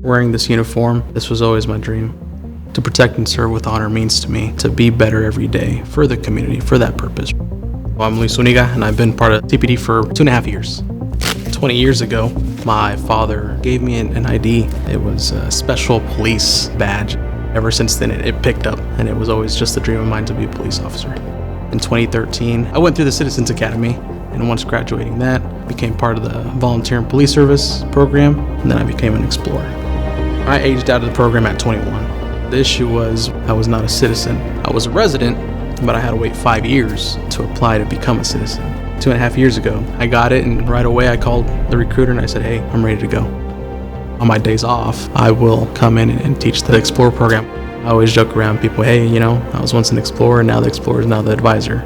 Wearing this uniform, this was always my dream. To protect and serve with honor means to me to be better every day for the community, for that purpose. I'm Luis Zuniga, and I've been part of TPD for 2.5 years. 20 years ago, my father gave me an ID. It was a special police badge. Ever since then, it picked up, and it was always just a dream of mine to be a police officer. In 2013, I went through the Citizens Academy, and once graduating that, became part of the Volunteer and Police Service program, and then I became an Explorer. I aged out of the program at 21. The issue was I was not a citizen. I was a resident, but I had to wait 5 years to apply to become a citizen. 2.5 years ago, I got it, and right away I called the recruiter and I said, hey, I'm ready to go. On my days off, I will come in and teach the Explorer program. I always joke around people, hey, I was once an Explorer, and now the Explorer is now the advisor.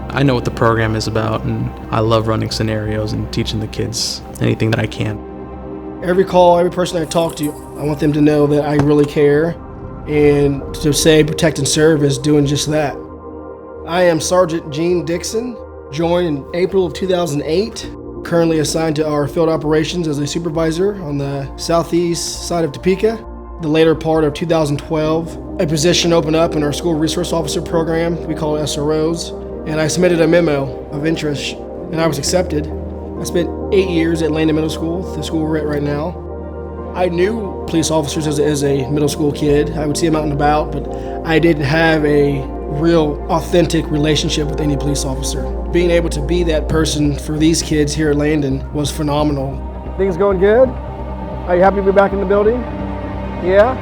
I know what the program is about, and I love running scenarios and teaching the kids anything that I can. Every call, every person I talk to, I want them to know that I really care, and to say protect and serve is doing just that. I am Sergeant Gene Dixon, joined in April of 2008, currently assigned to our field operations as a supervisor on the southeast side of Topeka. The later part of 2012, a position opened up in our School Resource Officer program, we call it SROs, and I submitted a memo of interest, and I was accepted. I spent 8 years at Landon Middle School, the school we're at right now. I knew police officers as a middle school kid. I would see them out and about, but I didn't have a real authentic relationship with any police officer. Being able to be that person for these kids here at Landon was phenomenal. Things going good? Are you happy to be back in the building? Yeah?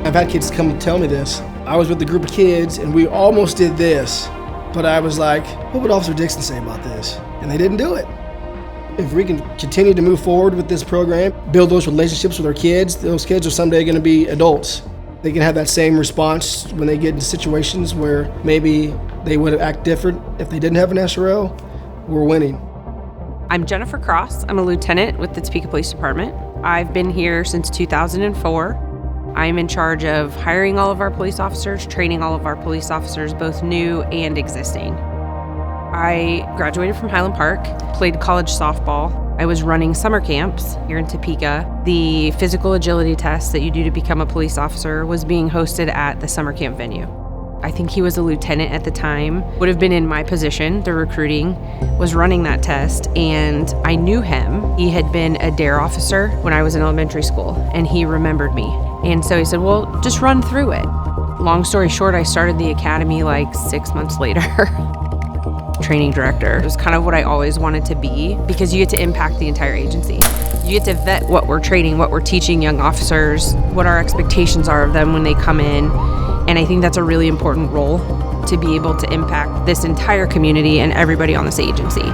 I've had kids come tell me this. I was with a group of kids and we almost did this, but I was like, what would Officer Dixon say about this? And they didn't do it. If we can continue to move forward with this program, build those relationships with our kids, those kids are someday going to be adults. They can have that same response when they get into situations where maybe they would have acted different if they didn't have an SRO. We're winning. I'm Jennifer Cross. I'm a lieutenant with the Topeka Police Department. I've been here since 2004. I'm in charge of hiring all of our police officers, training all of our police officers, both new and existing. I graduated from Highland Park, played college softball. I was running summer camps here in Topeka. The physical agility test that you do to become a police officer was being hosted at the summer camp venue. I think he was a lieutenant at the time, would have been in my position, the recruiting, was running that test, and I knew him. He had been a DARE officer when I was in elementary school, and he remembered me. And so he said, well, just run through it. Long story short, I started the academy like 6 months later. Training director. It was kind of what I always wanted to be because you get to impact the entire agency. You get to vet what we're training, what we're teaching young officers, what our expectations are of them when they come in. And I think that's a really important role to be able to impact this entire community and everybody on this agency.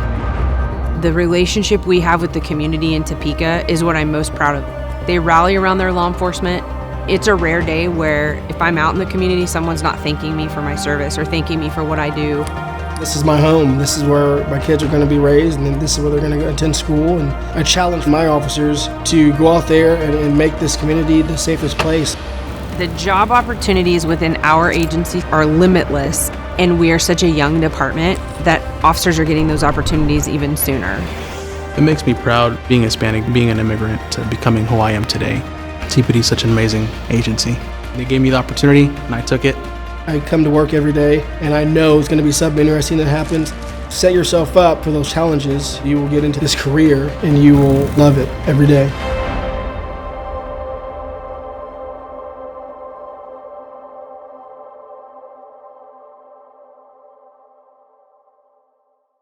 The relationship we have with the community in Topeka is what I'm most proud of. They rally around their law enforcement. It's a rare day where if I'm out in the community, someone's not thanking me for my service or thanking me for what I do. This is my home. This is where my kids are going to be raised, and this is where they're going to attend school. And I challenge my officers to go out there and make this community the safest place. The job opportunities within our agency are limitless, and we are such a young department that officers are getting those opportunities even sooner. It makes me proud being Hispanic, being an immigrant, to becoming who I am today. TPD is such an amazing agency. They gave me the opportunity, and I took it. I come to work every day, and I know it's going to be something interesting that happens. Set yourself up for those challenges. You will get into this career, and you will love it every day.